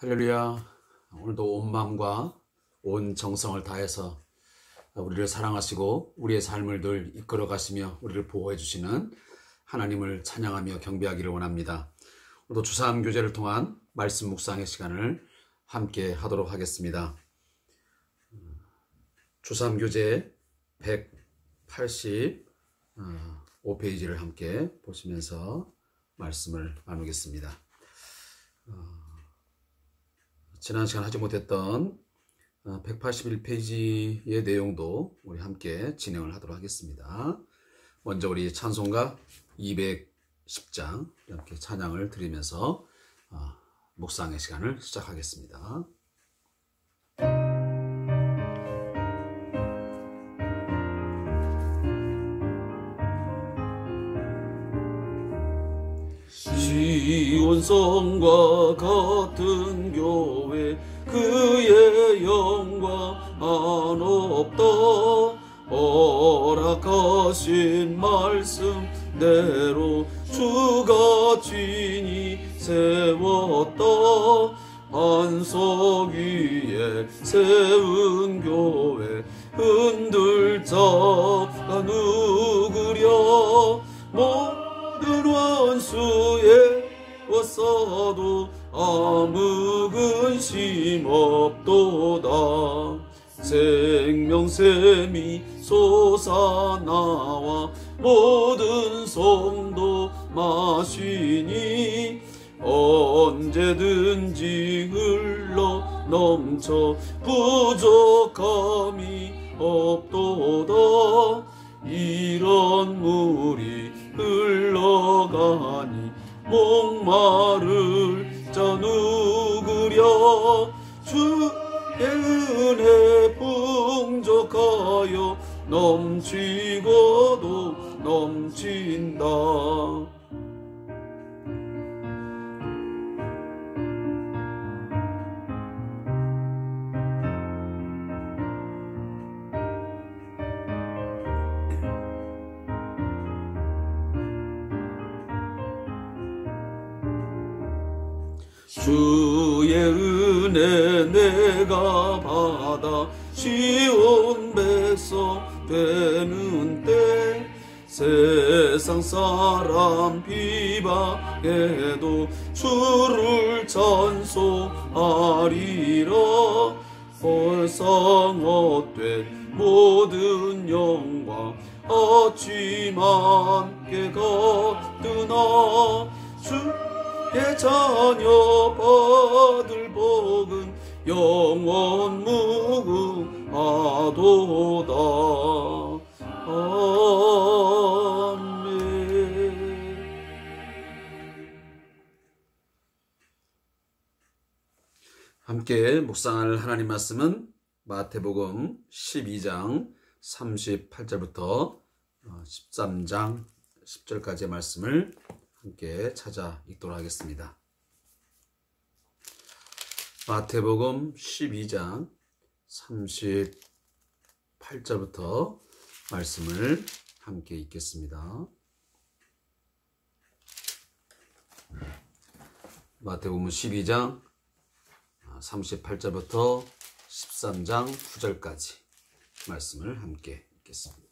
할렐루야. 오늘도 온 마음과 온 정성을 다해서 우리를 사랑하시고 우리의 삶을 늘 이끌어 가시며 우리를 보호해 주시는 하나님을 찬양하며 경배하기를 원합니다. 오늘도 주사함 교제를 통한 말씀 묵상의 시간을 함께 하도록 하겠습니다. 주사함 교제 185페이지를 함께 보시면서 말씀을 나누겠습니다. 지난 시간 하지 못했던 181페이지의 내용도 우리 함께 진행을 하도록 하겠습니다. 먼저 우리 찬송가 210장 함께 찬양을 드리면서 묵상의 시간을 시작하겠습니다. 시온성과 같은 교회 그의 영광 한없다. 허락하신 말씀대로 주가 친히 세웠다. 반석 위에 세운 교회 흔들 자가 누구랴. 모든 원수에 왔어도 아무 근심 없도다. 생명샘이 솟아나와 모든 성도 마시니 언제든지 흘러 넘쳐 부족함이 없도다. 이런 물이 흘러가니 목마를 자 누구랴. 주의 은혜 풍족하여 넘치고도 넘친다. 주의 은혜 내가 받아 시온 백성 되는 때 세상 사람 비방해도 주를 찬송하리라. 헐성헛된 모든 영광 어찌만 깨거드나. 주의 자녀 받을 복은 영원 무궁하도다. 아멘. 함께 묵상할 하나님 말씀은 마태복음 12장 38절부터 13장 10절까지의 말씀을 함께 찾아 읽도록 하겠습니다. 마태복음 12장 38절부터 말씀을 함께 읽겠습니다. 마태복음 12장 38절부터 13장 9절까지 말씀을 함께 읽겠습니다.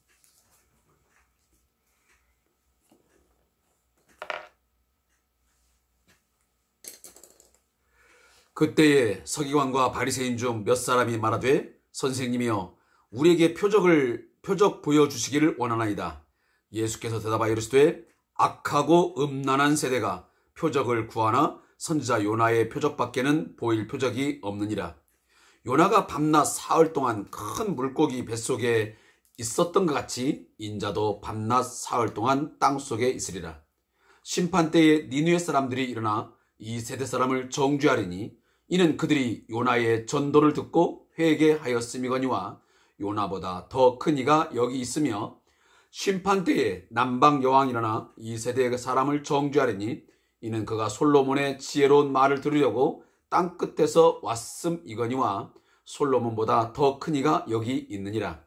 그때에 서기관과 바리새인 중 몇 사람이 말하되 선생님이여 우리에게 표적 보여주시기를 원하나이다. 예수께서 대답하여 이르시되 악하고 음란한 세대가 표적을 구하나 선지자 요나의 표적밖에는 보일 표적이 없느니라. 요나가 밤낮 사흘 동안 큰 물고기 뱃속에 있었던 것 같이 인자도 밤낮 사흘 동안 땅속에 있으리라. 심판때에 니느웨 사람들이 일어나 이 세대 사람을 정죄하리니 이는 그들이 요나의 전도를 듣고 회개하였음이거니와 요나보다 더 큰 이가 여기 있으며 심판때에 남방 여왕이 일어나 이 세대의 사람을 정죄하리니 이는 그가 솔로몬의 지혜로운 말을 들으려고 땅끝에서 왔음이거니와 솔로몬보다 더 큰 이가 여기 있느니라.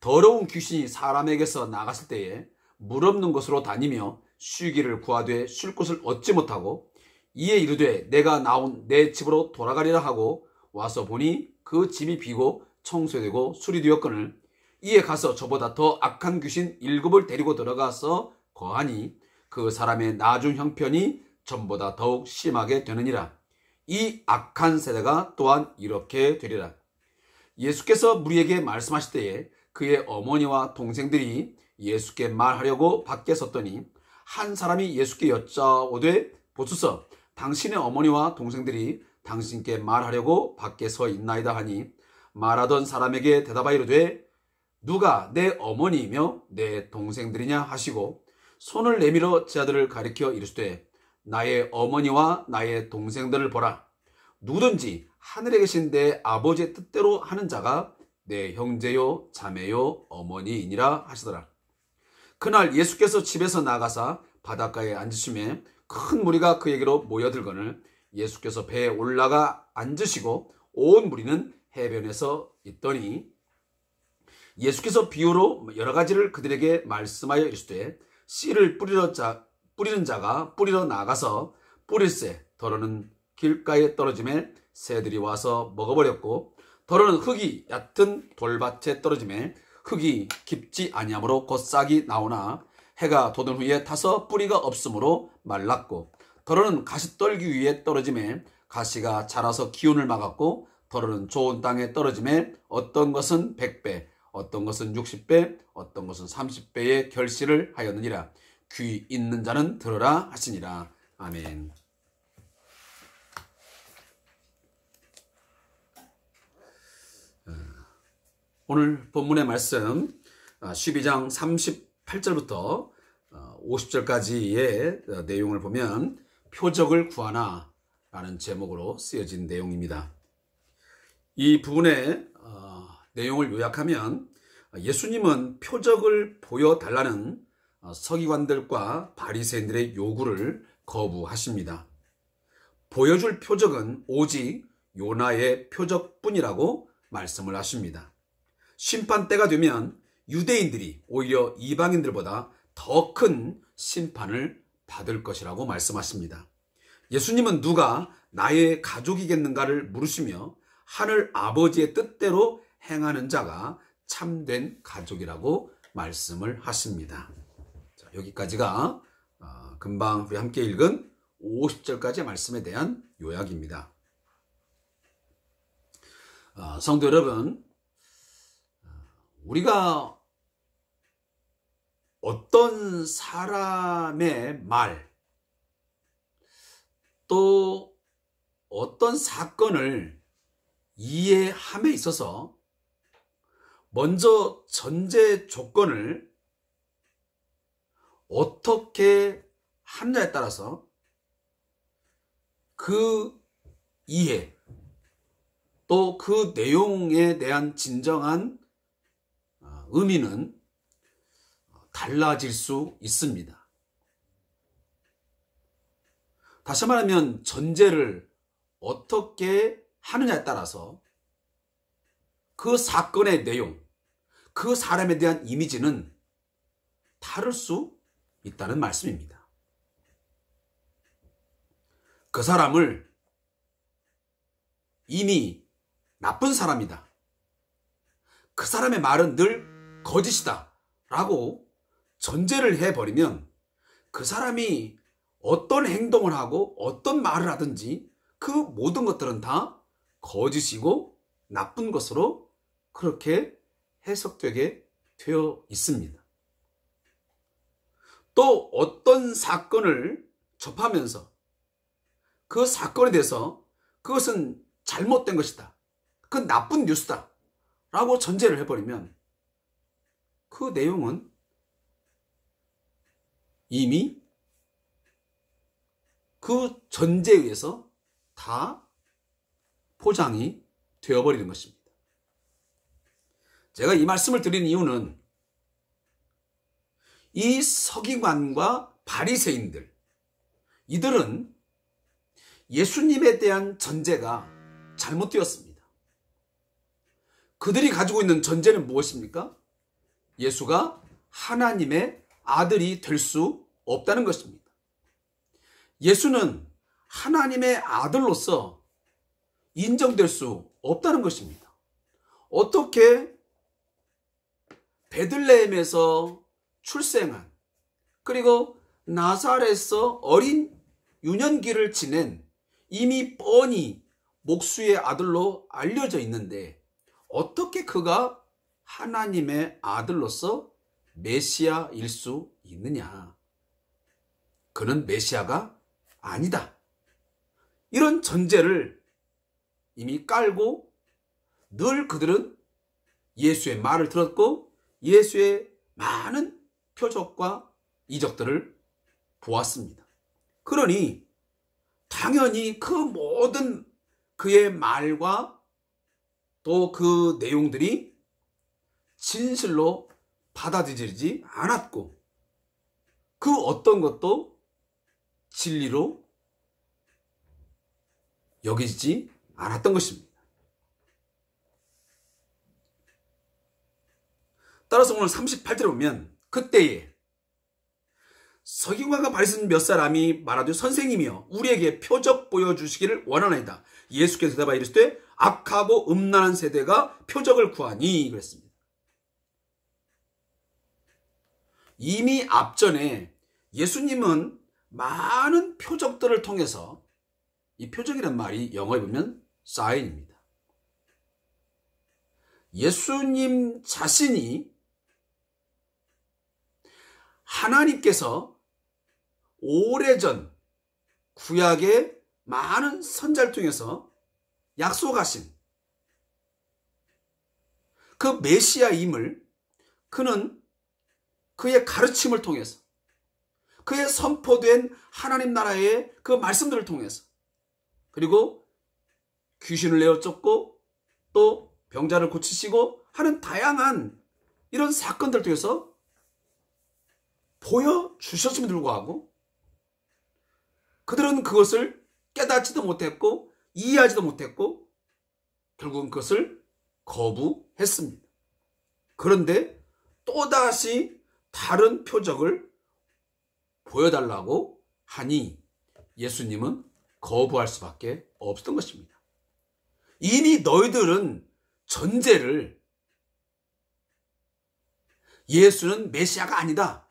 더러운 귀신이 사람에게서 나갔을 때에 물 없는 곳으로 다니며 쉬기를 구하되 쉴 곳을 얻지 못하고 이에 이르되 내가 나온 내 집으로 돌아가리라 하고 와서 보니 그 집이 비고 청소되고 수리되었거늘 이에 가서 저보다 더 악한 귀신 7을 데리고 들어가서 거하니 그 사람의 나중 형편이 전보다 더욱 심하게 되느니라. 이 악한 세대가 또한 이렇게 되리라. 예수께서 무리에게 말씀하실 때에 그의 어머니와 동생들이 예수께 말하려고 밖에 섰더니 한 사람이 예수께 여짜오되 보소서 당신의 어머니와 동생들이 당신께 말하려고 밖에 서 있나이다 하니 말하던 사람에게 대답하이르되 누가 내 어머니이며 내 동생들이냐 하시고 손을 내밀어 제 아들을 가리켜 이르시되 나의 어머니와 나의 동생들을 보라. 누구든지 하늘에 계신 내 아버지의 뜻대로 하는 자가 내 형제요 자매요 어머니이니라 하시더라. 그날 예수께서 집에서 나가사 바닷가에 앉으시매 큰 무리가 그에게로 모여들거늘 예수께서 배에 올라가 앉으시고 온 무리는 해변에서 있더니 예수께서 비유로 여러 가지를 그들에게 말씀하여 이르시되 씨를 뿌리는 자가 뿌리러 나가서 뿌릴새 더러는 길가에 떨어짐에 새들이 와서 먹어버렸고 더러는 흙이 얕은 돌밭에 떨어짐에 흙이 깊지 아니하므로 곧 싹이 나오나 해가 돋은 후에 타서 뿌리가 없으므로 말랐고 더러는 가시떨기 위에 떨어짐에 가시가 자라서 기운을 막았고 더러는 좋은 땅에 떨어짐에 어떤 것은 100배 어떤 것은 60배 어떤 것은 30배의 결실을 하였느니라. 귀 있는 자는 들으라 하시니라. 아멘. 오늘 본문의 말씀 12장 38절부터 50절까지의 내용을 보면 표적을 구하나 라는 제목으로 쓰여진 내용입니다. 이 부분의 내용을 요약하면 예수님은 표적을 보여달라는 서기관들과 바리새인들의 요구를 거부하십니다. 보여줄 표적은 오직 요나의 표적뿐이라고 말씀을 하십니다. 심판 때가 되면 유대인들이 오히려 이방인들보다 더 큰 심판을 받을 것이라고 말씀하십니다. 예수님은 누가 나의 가족이겠는가를 물으시며 하늘 아버지의 뜻대로 행하는 자가 참된 가족이라고 말씀을 하십니다. 자, 여기까지가 금방 우리 함께 읽은 50절까지의 말씀에 대한 요약입니다. 성도 여러분, 우리가 어떤 사람의 말, 또 어떤 사건을 이해함에 있어서 먼저 전제 조건을 어떻게 하느냐에 따라서 그 이해, 또 그 내용에 대한 진정한 의미는 달라질 수 있습니다. 다시 말하면 전제를 어떻게 하느냐에 따라서 그 사건의 내용, 그 사람에 대한 이미지는 다를 수 있다는 말씀입니다. 그 사람을 이미 나쁜 사람이다, 그 사람의 말은 늘 거짓이다 라고 전제를 해버리면 그 사람이 어떤 행동을 하고 어떤 말을 하든지 그 모든 것들은 다 거짓이고 나쁜 것으로 그렇게 해석되게 되어 있습니다. 또 어떤 사건을 접하면서 그 사건에 대해서 그것은 잘못된 것이다, 그 나쁜 뉴스다 라고 전제를 해버리면 그 내용은 이미 그 전제에 의해서 다 포장이 되어버리는 것입니다. 제가 이 말씀을 드리는 이유는 이 서기관과 바리새인들, 이들은 예수님에 대한 전제가 잘못되었습니다. 그들이 가지고 있는 전제는 무엇입니까? 예수가 하나님의 아들이 될 수 없다는 것입니다. 예수는 하나님의 아들로서 인정될 수 없다는 것입니다. 어떻게 베들레헴에서 출생한, 그리고 나사렛에서 어린 유년기를 지낸 이미 뻔히 목수의 아들로 알려져 있는데 어떻게 그가 하나님의 아들로서 메시아일 수 있느냐? 그는 메시아가 아니다. 이런 전제를 이미 깔고 늘 그들은 예수의 말을 들었고 예수의 많은 표적과 이적들을 보았습니다. 그러니 당연히 그 모든 그의 말과 또 그 내용들이 진실로 받아들이지 않았고 그 어떤 것도 진리로 여기지 않았던 것입니다. 따라서 오늘 38절에 보면 그때에 서기관과 바리새인 몇 사람이 말하되 선생님이여 우리에게 표적 보여주시기를 원하나이다. 예수께서 대답하여 이르시되 악하고 음란한 세대가 표적을 구하니 그랬습니다. 이미 앞전에 예수님은 많은 표적들을 통해서, 이 표적이란 말이 영어에 보면 사인입니다. 예수님 자신이 하나님께서 오래전 구약의 많은 선자를 통해서 약속하신 그 메시아임을 그는 그의 가르침을 통해서, 그의 선포된 하나님 나라의 그 말씀들을 통해서, 그리고 귀신을 내어 쫓고 또 병자를 고치시고 하는 다양한 이런 사건들을 통해서 보여주셨음에도 불구하고 그들은 그것을 깨닫지도 못했고 이해하지도 못했고 결국은 그것을 거부했습니다. 그런데 또다시 다른 표적을 보여달라고 하니 예수님은 거부할 수밖에 없었던 것입니다. 이미 너희들은 전제를 예수는 메시아가 아니다.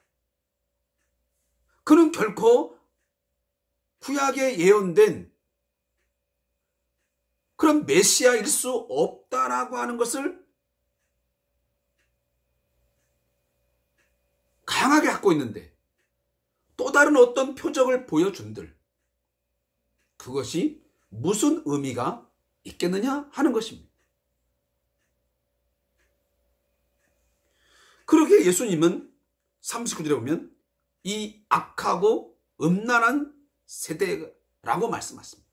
그는 결코 구약에 예언된 그런 메시아일 수 없다라고 하는 것을 강하게 갖고 있는데 또 다른 어떤 표적을 보여준들 그것이 무슨 의미가 있겠느냐 하는 것입니다. 그렇게 예수님은 39절에 보면 이 악하고 음란한 세대라고 말씀하십니다.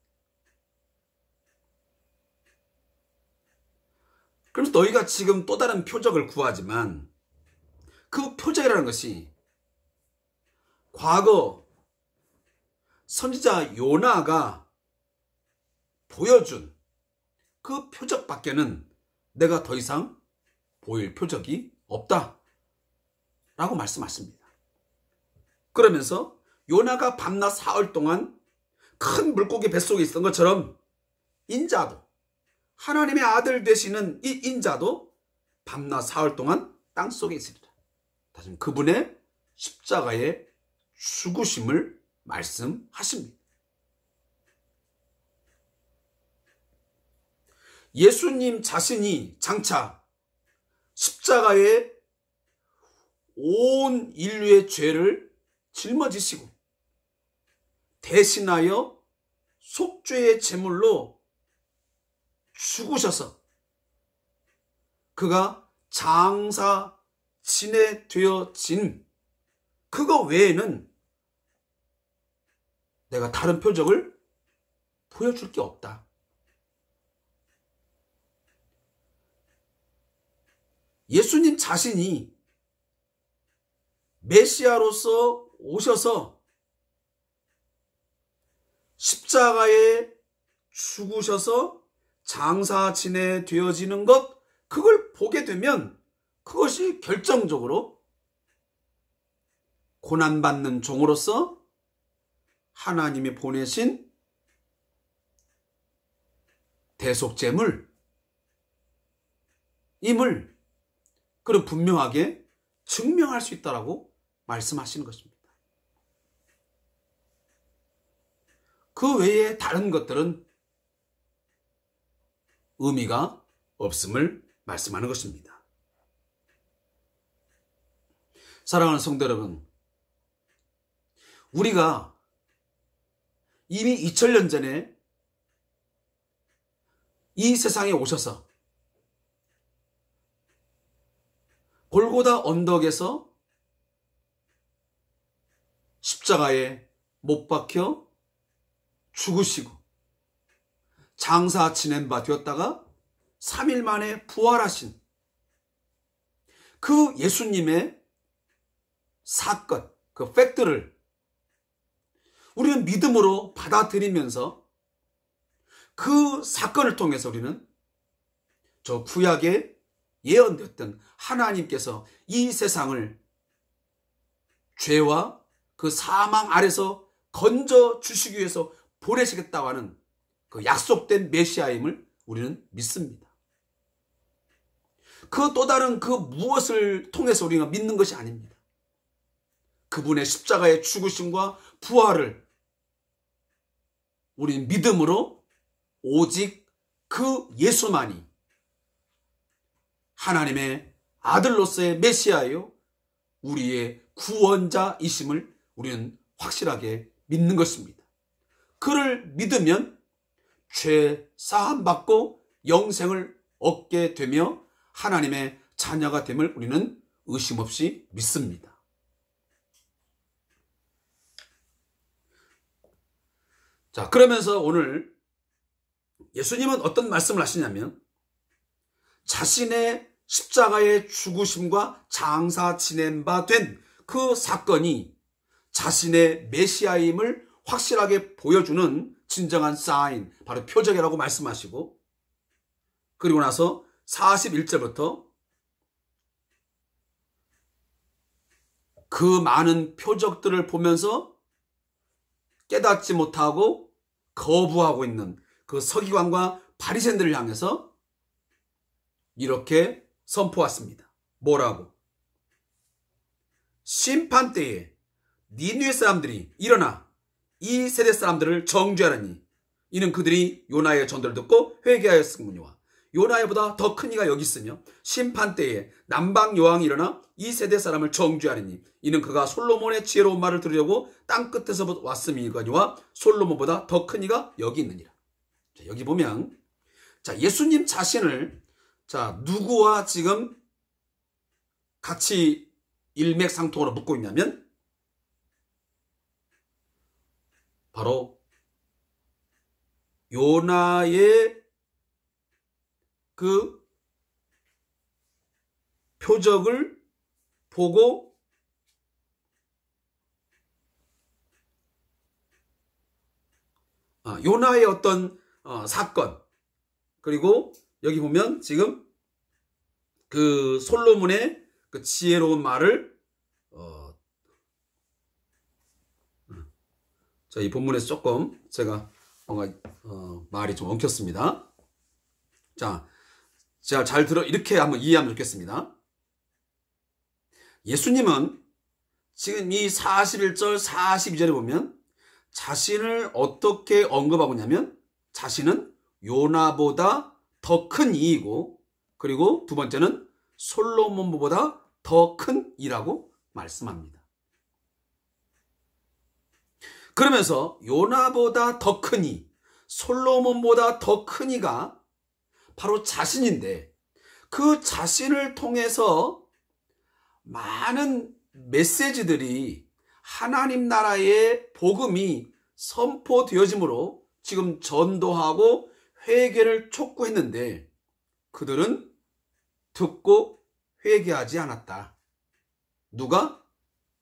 그래서 너희가 지금 또 다른 표적을 구하지만 그 표적이라는 것이 과거 선지자 요나가 보여준 그 표적밖에는 내가 더 이상 보일 표적이 없다 라고 말씀하십니다. 그러면서 요나가 밤낮 사흘 동안 큰 물고기 뱃속에 있었던 것처럼 인자도, 하나님의 아들 되시는 이 인자도 밤낮 사흘 동안 땅속에 있으리라. 다시 그분의 십자가의 죽으심을 말씀하십니다. 예수님 자신이 장차 십자가에 온 인류의 죄를 짊어지시고 대신하여 속죄의 제물로 죽으셔서 그가 장사 지내되어진 그거 외에는 내가 다른 표적을 보여줄 게 없다. 예수님 자신이 메시아로서 오셔서 십자가에 죽으셔서 장사 지내되어지는 것, 그걸 보게 되면 그것이 결정적으로 고난받는 종으로서 하나님이 보내신 대속제물 임을 그런 분명하게 증명할 수 있다라고 말씀하시는 것입니다. 그 외에 다른 것들은 의미가 없음을 말씀하는 것입니다. 사랑하는 성도 여러분, 우리가 이미 2000년 전에 이 세상에 오셔서 골고다 언덕에서 십자가에 못 박혀 죽으시고 장사 지낸 바 되었다가 3일 만에 부활하신 그 예수님의 사건, 그 팩트를 우리는 믿음으로 받아들이면서 그 사건을 통해서 우리는 저 구약에 예언되었던 하나님께서 이 세상을 죄와 그 사망 아래서 건져 주시기 위해서 보내시겠다고 하는 그 약속된 메시아임을 우리는 믿습니다. 그 또 다른 그 무엇을 통해서 우리가 믿는 것이 아닙니다. 그분의 십자가의 죽으심과 부활을 우리는 믿음으로 오직 그 예수만이 하나님의 아들로서의 메시아요 우리의 구원자이심을 우리는 확실하게 믿는 것입니다. 그를 믿으면 죄 사함 받고 영생을 얻게 되며 하나님의 자녀가 됨을 우리는 의심 없이 믿습니다. 자, 그러면서 오늘 예수님은 어떤 말씀을 하시냐면 자신의 십자가의 죽으심과 장사 지낸 바 된 그 사건이 자신의 메시아임을 확실하게 보여주는 진정한 사인, 바로 표적이라고 말씀하시고, 그리고 나서 41절부터 그 많은 표적들을 보면서 깨닫지 못하고 거부하고 있는 그 서기관과 바리새인들을 향해서 이렇게 선포했습니다. 뭐라고? 심판 때에 니느웨 사람들이 일어나 이 세대 사람들을 정죄하라니 이는 그들이 요나의 전도를 듣고 회개하였으므니와 요나야보다 더 큰 이가 여기 있으며 심판 때에 남방 여왕이 일어나 이 세대 사람을 정죄하리니 이는 그가 솔로몬의 지혜로운 말을 들으려고 땅 끝에서 왔음이거니와 솔로몬보다 더 큰 이가 여기 있느니라. 자, 여기 보면 자, 예수님 자신을 자, 누구와 지금 같이 일맥상통으로 묶고 있냐면 바로 요나의 그 표적을 보고 요나의 어떤 사건, 그리고 여기 보면 지금 그 솔로몬의 그 지혜로운 말을 자, 이 본문에서 조금 제가 뭔가 말이 좀 엉켰습니다. 자, 제가 잘 이렇게 한번 이해하면 좋겠습니다. 예수님은 지금 이 41절 42절에 보면 자신을 어떻게 언급하고 있냐면 자신은 요나보다 더 큰 이이고, 그리고 두 번째는 솔로몬보다 더 큰 이라고 말씀합니다. 그러면서 요나보다 더 큰 이, 솔로몬보다 더 큰 이가 바로 자신인데, 그 자신을 통해서 많은 메시지들이 하나님 나라의 복음이 선포되어지므로 지금 전도하고 회개를 촉구했는데 그들은 듣고 회개하지 않았다. 누가?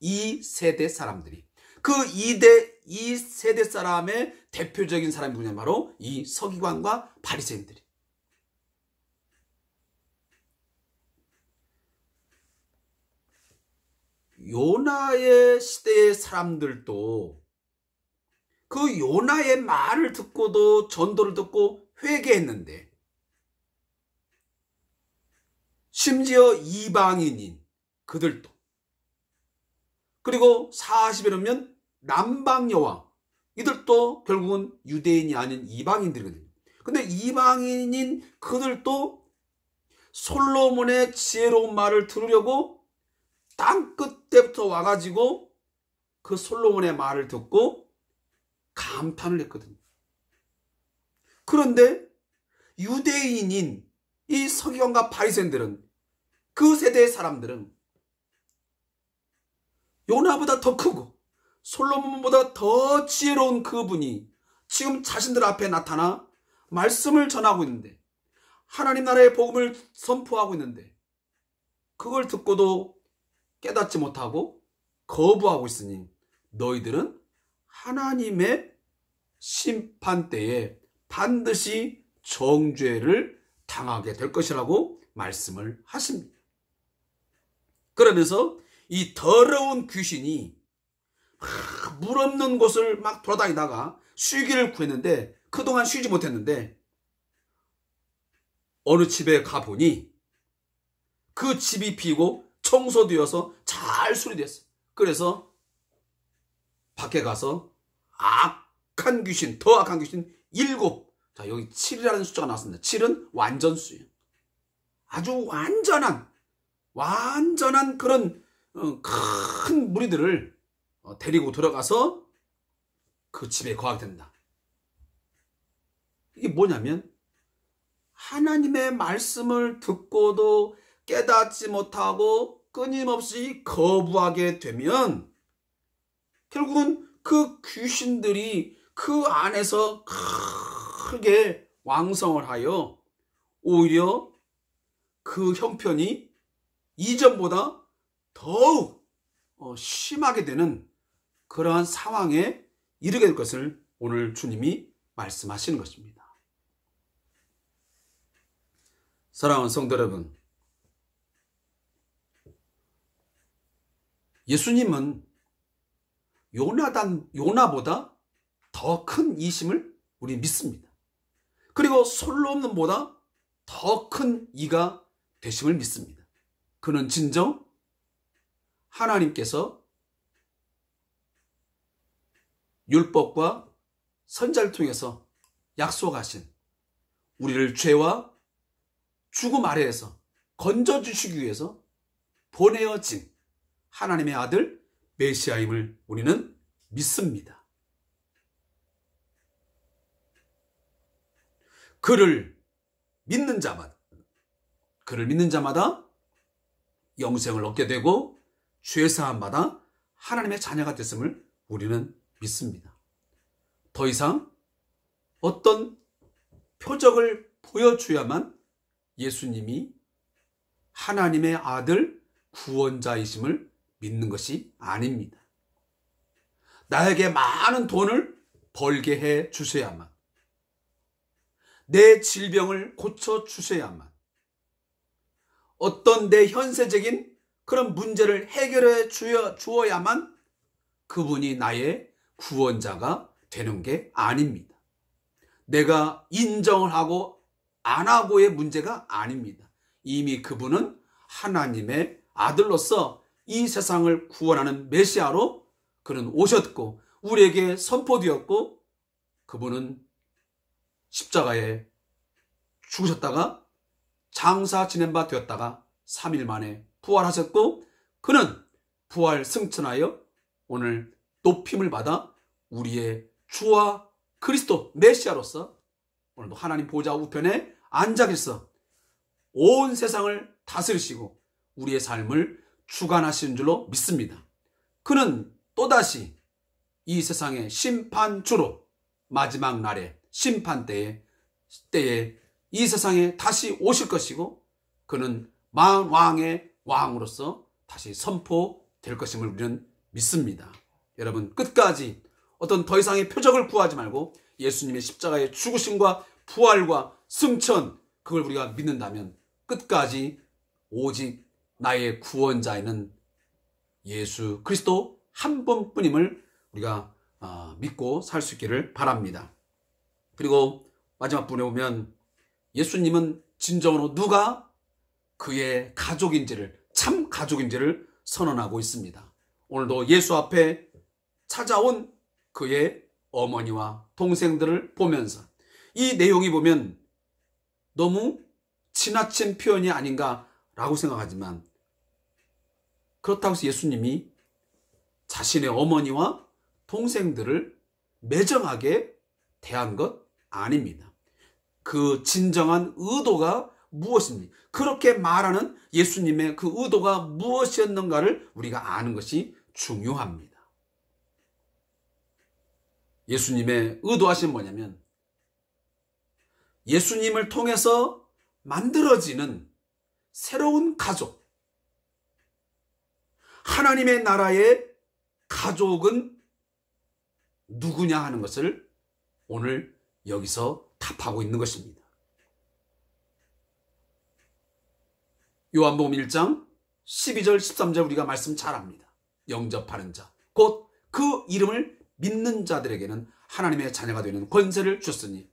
이 세대 사람들이. 그 2세대 사람의 대표적인 사람이 누구냐? 바로 이 서기관과 바리새인들이. 요나의 시대의 사람들도 그 요나의 말을 듣고도 전도를 듣고 회개했는데, 심지어 이방인인 그들도, 그리고 40여 년면 남방 여왕, 이들도 결국은 유대인이 아닌 이방인들이거든요. 근데 이방인인 그들도 솔로몬의 지혜로운 말을 들으려고 땅 끝때부터 와가지고 그 솔로몬의 말을 듣고 감탄을 했거든요. 그런데 유대인인 이 서기관과 바리새인들은, 그 세대의 사람들은 요나보다 더 크고 솔로몬보다 더 지혜로운 그분이 지금 자신들 앞에 나타나 말씀을 전하고 있는데, 하나님 나라의 복음을 선포하고 있는데, 그걸 듣고도 깨닫지 못하고 거부하고 있으니 너희들은 하나님의 심판때에 반드시 정죄를 당하게 될 것이라고 말씀을 하십니다. 그러면서 이 더러운 귀신이 물 없는 곳을 막 돌아다니다가 쉬기를 구했는데, 그동안 쉬지 못했는데, 어느 집에 가보니 그 집이 비고 청소되어서 잘 수리됐어요. 그래서 밖에 가서 악한 귀신, 더 악한 귀신 7, 자 여기 7이라는 숫자가 나왔습니다. 7은 완전수예요. 아주 완전한 그런 큰 무리들을 데리고 들어가서 그 집에 거하게 된다. 이게 뭐냐면, 하나님의 말씀을 듣고도 깨닫지 못하고 끊임없이 거부하게 되면 결국은 그 귀신들이 그 안에서 크게 왕성을 하여 오히려 그 형편이 이전보다 더욱 심하게 되는 그러한 상황에 이르게 될 것을 오늘 주님이 말씀하시는 것입니다. 사랑하는 성도 여러분, 예수님은 요나보다 더 큰 이심을 우리 믿습니다. 그리고 솔로몬보다 더 큰 이가 되심을 믿습니다. 그는 진정 하나님께서 율법과 선자를 통해서 약속하신 우리를 죄와 죽음 아래에서 건져주시기 위해서 보내어진 하나님의 아들 메시아임을 우리는 믿습니다. 그를 믿는 자마다 영생을 얻게 되고 죄사함마다 하나님의 자녀가 됐음을 우리는 믿습니다. 더 이상 어떤 표적을 보여줘야만 예수님이 하나님의 아들 구원자이심을 믿는 것이 아닙니다. 나에게 많은 돈을 벌게 해 주셔야만, 내 질병을 고쳐 주셔야만, 어떤 내 현세적인 그런 문제를 해결해 주어야만 그분이 나의 구원자가 되는 게 아닙니다. 내가 인정을 하고 안 하고의 문제가 아닙니다. 이미 그분은 하나님의 아들로서 이 세상을 구원하는 메시아로 그는 오셨고 우리에게 선포되었고, 그분은 십자가에 죽으셨다가 장사 지낸 바 되었다가 3일 만에 부활하셨고, 그는 부활 승천하여 오늘 높임을 받아 우리의 주와 그리스도 메시아로서 오늘도 하나님 보좌 우편에 앉아 계셔서 온 세상을 다스리시고 우리의 삶을 주관하시는 줄로 믿습니다. 그는 또다시 이 세상의 심판주로 마지막 날에 심판때에 이 세상에 다시 오실 것이고, 그는 만왕의 왕으로서 다시 선포될 것임을 우리는 믿습니다. 여러분, 끝까지 어떤 더 이상의 표적을 구하지 말고 예수님의 십자가의 죽으심과 부활과 승천, 그걸 우리가 믿는다면 끝까지 오직 나의 구원자에는 예수 그리스도 한 분뿐임을 우리가 믿고 살 수 있기를 바랍니다. 그리고 마지막 부분에 보면 예수님은 진정으로 누가 그의 가족인지를, 참 가족인지를 선언하고 있습니다. 오늘도 예수 앞에 찾아온 그의 어머니와 동생들을 보면서 이 내용이 보면 너무 지나친 표현이 아닌가라고 생각하지만, 그렇다고 해서 예수님이 자신의 어머니와 동생들을 매정하게 대한 것 아닙니다. 그 진정한 의도가 무엇입니까? 그렇게 말하는 예수님의 그 의도가 무엇이었는가를 우리가 아는 것이 중요합니다. 예수님의 의도하신 뭐냐면, 예수님을 통해서 만들어지는 새로운 가족, 하나님의 나라의 가족은 누구냐 하는 것을 오늘 여기서 답하고 있는 것입니다. 요한복음 1장 12절 13절 우리가 말씀 잘 압니다. 영접하는 자, 곧 그 이름을 믿는 자들에게는 하나님의 자녀가 되는 권세를 주셨으니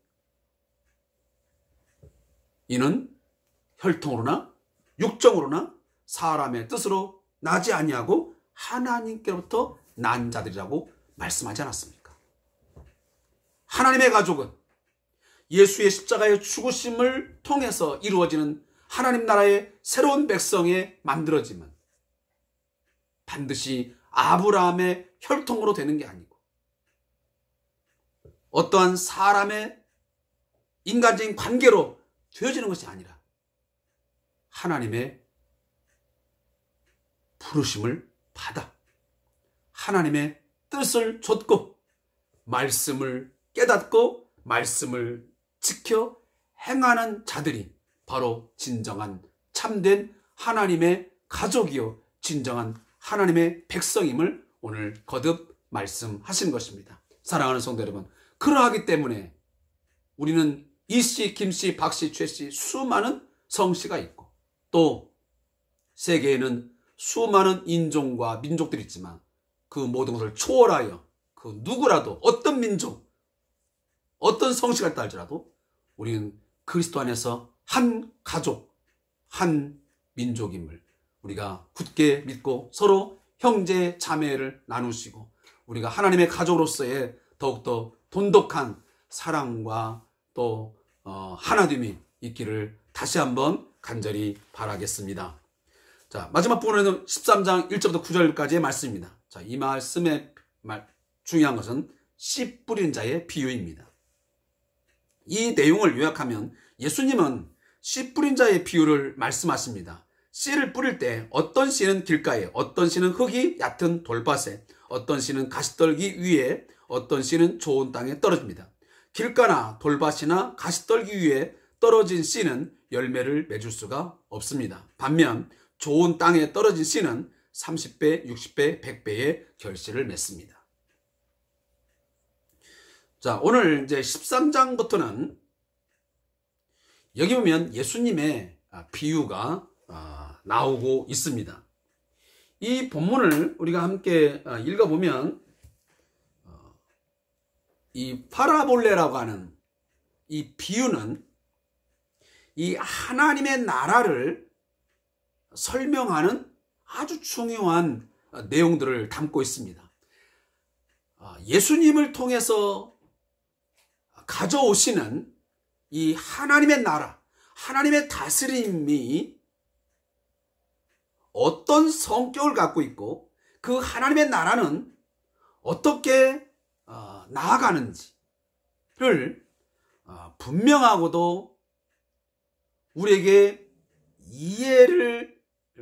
이는 혈통으로나 육정으로나 사람의 뜻으로 나지 아니하고 하나님께로부터 난 자들이라고 말씀하지 않았습니까? 하나님의 가족은 예수의 십자가의 죽으심을 통해서 이루어지는 하나님 나라의 새로운 백성에 만들어지면 반드시 아브라함의 혈통으로 되는 게 아니고 어떠한 사람의 인간적인 관계로 되어지는 것이 아니라 하나님의 부르심을 받아 하나님의 뜻을 좇고 말씀을 깨닫고 말씀을 지켜 행하는 자들이 바로 진정한 참된 하나님의 가족이요 진정한 하나님의 백성임을 오늘 거듭 말씀하신 것입니다. 사랑하는 성도 여러분, 그러하기 때문에 우리는 이씨, 김씨, 박씨, 최씨 수많은 성씨가 있고 또 세계에는 수많은 인종과 민족들이 있지만 그 모든 것을 초월하여 그 누구라도 어떤 민족, 어떤 성씨가 있다 할지라도 우리는 그리스도 안에서 한 가족, 한 민족임을 우리가 굳게 믿고 서로 형제 자매를 나누시고 우리가 하나님의 가족으로서의 더욱더 돈독한 사랑과 또 하나됨이 있기를 다시 한번 간절히 바라겠습니다. 자, 마지막 부분에는 13장 1절부터 9절까지의 말씀입니다. 자, 이 말씀의 중요한 것은 씨 뿌린 자의 비유입니다. 이 내용을 요약하면 예수님은 씨 뿌린 자의 비유를 말씀하십니다. 씨를 뿌릴 때 어떤 씨는 길가에, 어떤 씨는 흙이 얕은 돌밭에, 어떤 씨는 가시떨기 위에, 어떤 씨는 좋은 땅에 떨어집니다. 길가나 돌밭이나 가시떨기 위에 떨어진 씨는 열매를 맺을 수가 없습니다. 반면 좋은 땅에 떨어진 씨는 30배, 60배, 100배의 결실을 맺습니다. 자, 오늘 이제 13장부터는 여기 보면 예수님의 비유가 나오고 있습니다. 이 본문을 우리가 함께 읽어보면 이 파라볼레라고 하는 이 비유는 이 하나님의 나라를 설명하는 아주 중요한 내용들을 담고 있습니다. 예수님을 통해서 가져오시는 이 하나님의 나라, 하나님의 다스림이 어떤 성격을 갖고 있고 그 하나님의 나라는 어떻게 나아가는지를 분명하고도 우리에게 이해를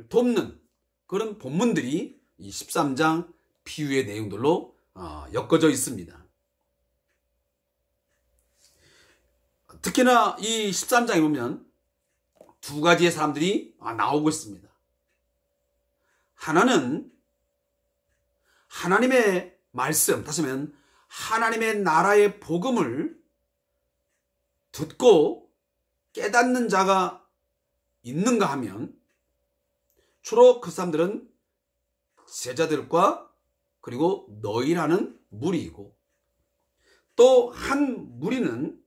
돕는 그런 본문들이 이 13장 비유의 내용들로 엮어져 있습니다. 특히나 이 13장에 보면 두 가지의 사람들이 나오고 있습니다. 하나는 하나님의 말씀, 다시 말하면 하나님의 나라의 복음을 듣고 깨닫는 자가 있는가 하면 주로 그 사람들은 제자들과 그리고 너희라는 무리이고 또 한 무리는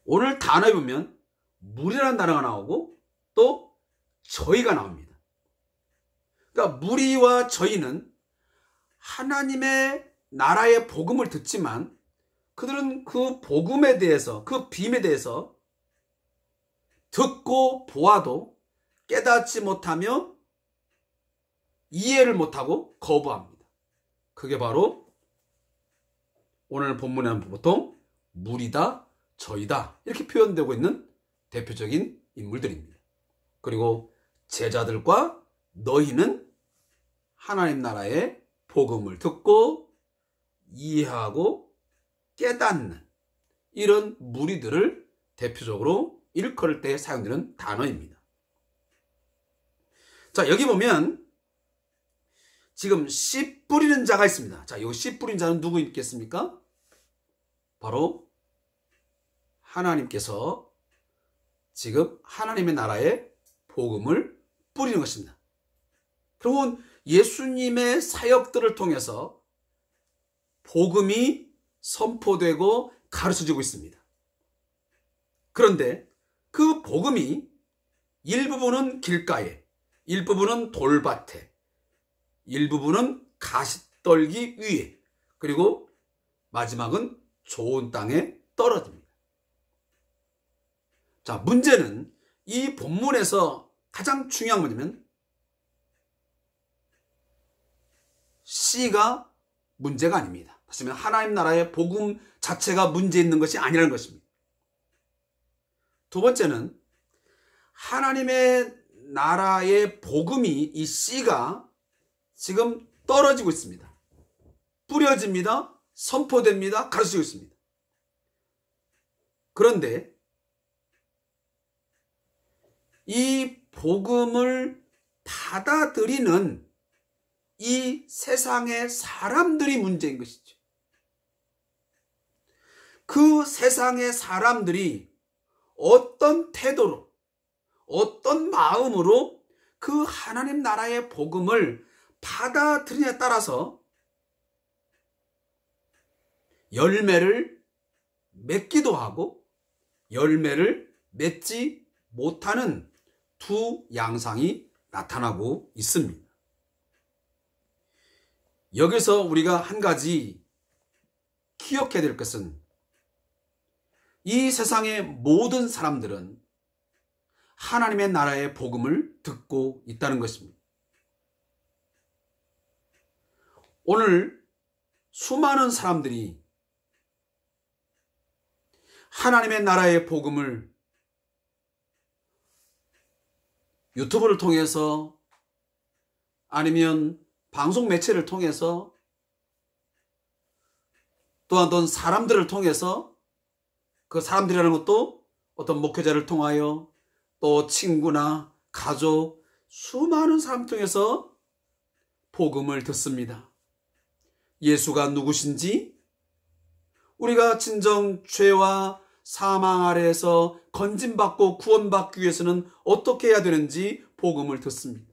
오늘 단어에 보면 무리라는 단어가 나오고 또 저희가 나옵니다. 그러니까 무리와 저희는 하나님의 나라의 복음을 듣지만 그들은 그 복음에 대해서, 그 빔에 대해서 듣고 보아도 깨닫지 못하며 이해를 못하고 거부합니다. 그게 바로 오늘 본문에는 보통 무리다, 저희다 이렇게 표현되고 있는 대표적인 인물들입니다. 그리고 제자들과 너희는 하나님 나라의 복음을 듣고 이해하고 깨닫는 이런 무리들을 대표적으로 일컬을 때 사용되는 단어입니다. 자, 여기 보면 지금 씨 뿌리는 자가 있습니다. 자, 이 씨 뿌리는 자는 누구 있겠습니까? 바로 하나님께서 지금 하나님의 나라의 복음을 뿌리는 것입니다. 결국은 예수님의 사역들을 통해서 복음이 선포되고 가르쳐지고 있습니다. 그런데 그 복음이 일부분은 길가에, 일부분은 돌밭에, 일부분은 가시떨기 위에, 그리고 마지막은 좋은 땅에 떨어집니다. 자, 문제는 이 본문에서 가장 중요한 뭐냐면 씨가 문제가 아닙니다. 다시 말하면 하나님 나라의 복음 자체가 문제 있는 것이 아니라는 것입니다. 두 번째는 하나님의 나라의 복음이 이 씨가 지금 떨어지고 있습니다. 뿌려집니다. 선포됩니다. 가르치고 있습니다. 그런데 이 복음을 받아들이는 이 세상의 사람들이 문제인 것이죠. 그 세상의 사람들이 어떤 태도로, 어떤 마음으로 그 하나님 나라의 복음을 받아들이냐에 따라서 열매를 맺기도 하고 열매를 맺지 못하는 두 양상이 나타나고 있습니다. 여기서 우리가 한 가지 기억해야 될 것은 이 세상의 모든 사람들은 하나님의 나라의 복음을 듣고 있다는 것입니다. 오늘 수많은 사람들이 하나님의 나라의 복음을 유튜브를 통해서 아니면 방송 매체를 통해서 또한 어떤 사람들을 통해서 그 사람들이라는 것도 어떤 목회자를 통하여 또 친구나 가족 수많은 사람 통해서 복음을 듣습니다. 예수가 누구신지 우리가 진정 죄와 사망 아래에서 건짐받고 구원받기 위해서는 어떻게 해야 되는지 복음을 듣습니다.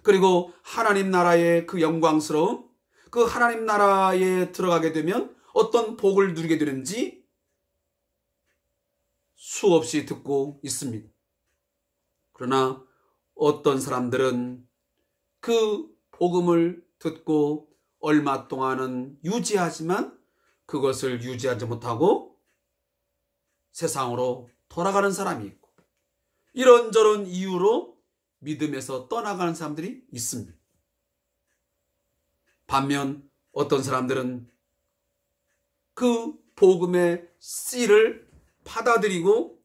그리고 하나님 나라의 그 영광스러움, 그 하나님 나라에 들어가게 되면 어떤 복을 누리게 되는지 수없이 듣고 있습니다. 그러나 어떤 사람들은 그 복음을 듣고 얼마 동안은 유지하지만 그것을 유지하지 못하고 세상으로 돌아가는 사람이 있고 이런저런 이유로 믿음에서 떠나가는 사람들이 있습니다. 반면 어떤 사람들은 그 복음의 씨를 받아들이고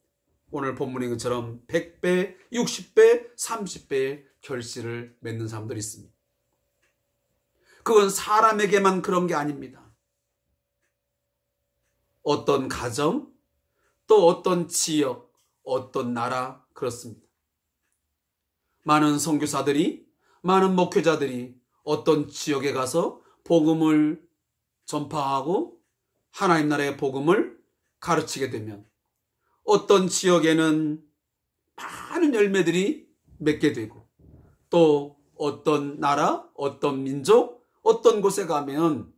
오늘 본문인 것처럼 100배, 60배, 30배의 결실을 맺는 사람들이 있습니다. 그건 사람에게만 그런 게 아닙니다. 어떤 가정, 또 어떤 지역, 어떤 나라 그렇습니다. 많은 선교사들이, 많은 목회자들이 어떤 지역에 가서 복음을 전파하고 하나님 나라의 복음을 가르치게 되면 어떤 지역에는 많은 열매들이 맺게 되고 또 어떤 나라, 어떤 민족, 어떤 곳에 가면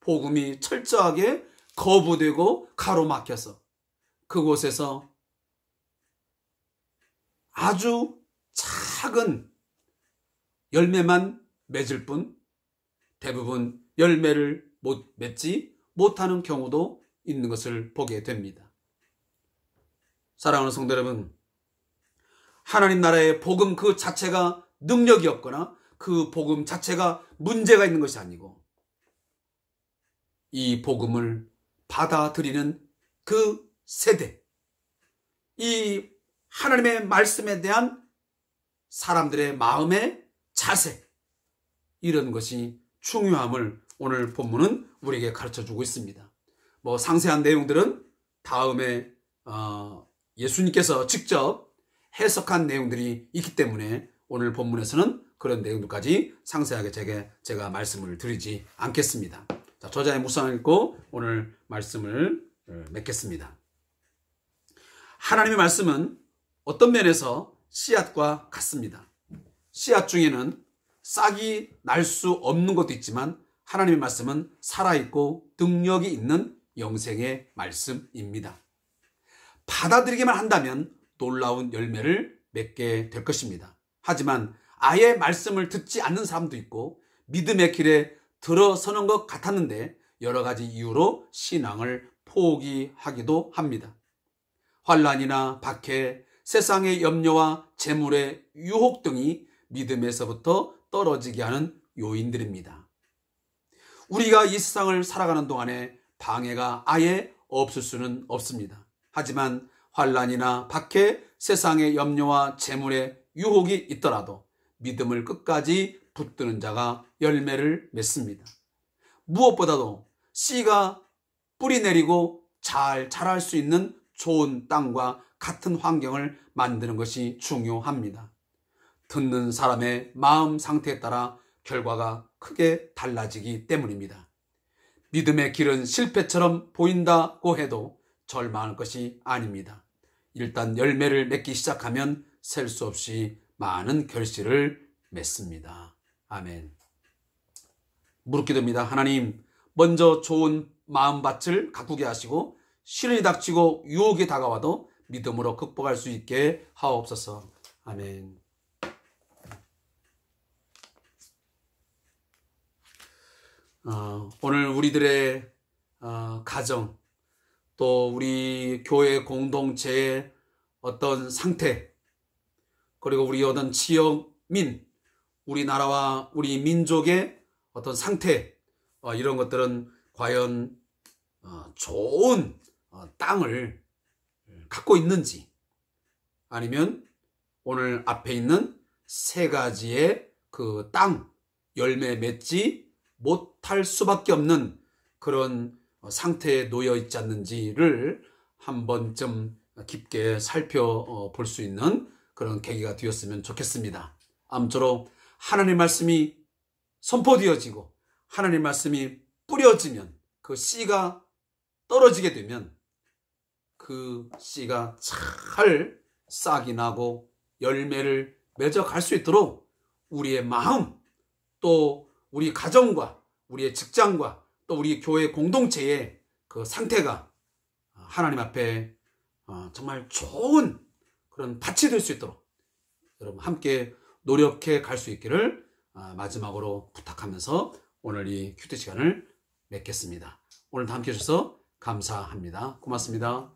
복음이 철저하게 거부되고 가로막혀서 그곳에서 아주 작은 열매만 맺을 뿐 대부분 열매를 맺지 못하는 경우도 있는 것을 보게 됩니다. 사랑하는 성도 여러분, 하나님 나라의 복음 그 자체가 능력이 없거나 그 복음 자체가 문제가 있는 것이 아니고 이 복음을 받아들이는 그 세대, 이 하나님의 말씀에 대한 사람들의 마음의 자세, 이런 것이 중요함을 오늘 본문은 우리에게 가르쳐주고 있습니다. 상세한 내용들은 다음에 예수님께서 직접 해석한 내용들이 있기 때문에 오늘 본문에서는 그런 내용들까지 상세하게 제가 말씀을 드리지 않겠습니다. 자, 저자의 묵상을 읽고 오늘 말씀을 맺겠습니다. 하나님의 말씀은 어떤 면에서 씨앗과 같습니다. 씨앗 중에는 싹이 날 수 없는 것도 있지만 하나님의 말씀은 살아있고 능력이 있는 영생의 말씀입니다. 받아들이기만 한다면 놀라운 열매를 맺게 될 것입니다. 하지만 아예 말씀을 듣지 않는 사람도 있고 믿음의 길에 들어서는 것 같았는데 여러 가지 이유로 신앙을 포기하기도 합니다. 환난이나 박해, 세상의 염려와 재물의 유혹 등이 믿음에서부터 떨어지게 하는 요인들입니다. 우리가 이 세상을 살아가는 동안에 방해가 아예 없을 수는 없습니다. 하지만 환난이나 박해, 세상의 염려와 재물의 유혹이 있더라도 믿음을 끝까지 붙드는 자가 열매를 맺습니다. 무엇보다도 씨가 뿌리 내리고 잘 자랄 수 있는 좋은 땅과 같은 환경을 만드는 것이 중요합니다. 듣는 사람의 마음 상태에 따라 결과가 크게 달라지기 때문입니다. 믿음의 길은 실패처럼 보인다고 해도 절망할 것이 아닙니다. 일단 열매를 맺기 시작하면 셀 수 없이 많은 결실을 맺습니다. 아멘. 무릎기도입니다. 하나님, 먼저 좋은 마음밭을 가꾸게 하시고 시련이 닥치고 유혹이 다가와도 믿음으로 극복할 수 있게 하옵소서. 아멘. 오늘 우리들의 가정, 또 우리 교회 공동체의 어떤 상태, 그리고 우리 어떤 지역민, 우리나라와 우리 민족의 어떤 상태, 이런 것들은 과연 좋은 땅을 갖고 있는지, 아니면 오늘 앞에 있는 세 가지의 그 땅, 열매 맺지 못할 수밖에 없는 그런 상태에 놓여 있지 않는지를 한 번쯤 깊게 살펴볼 수 있는 그런 계기가 되었으면 좋겠습니다. 아무쪼록 하나님의 말씀이 선포되어지고 하나님의 말씀이 뿌려지면, 그 씨가 떨어지게 되면 그 씨가 잘 싹이 나고 열매를 맺어갈 수 있도록 우리의 마음, 또 우리 가정과 우리의 직장과 또 우리 교회 공동체의 그 상태가 하나님 앞에 정말 좋은 그런 밭이 될 수 있도록 여러분 함께 노력해 갈 수 있기를 마지막으로 부탁하면서 오늘 이 큐티 시간을 맺겠습니다. 오늘도 함께 해주셔서 감사합니다. 고맙습니다.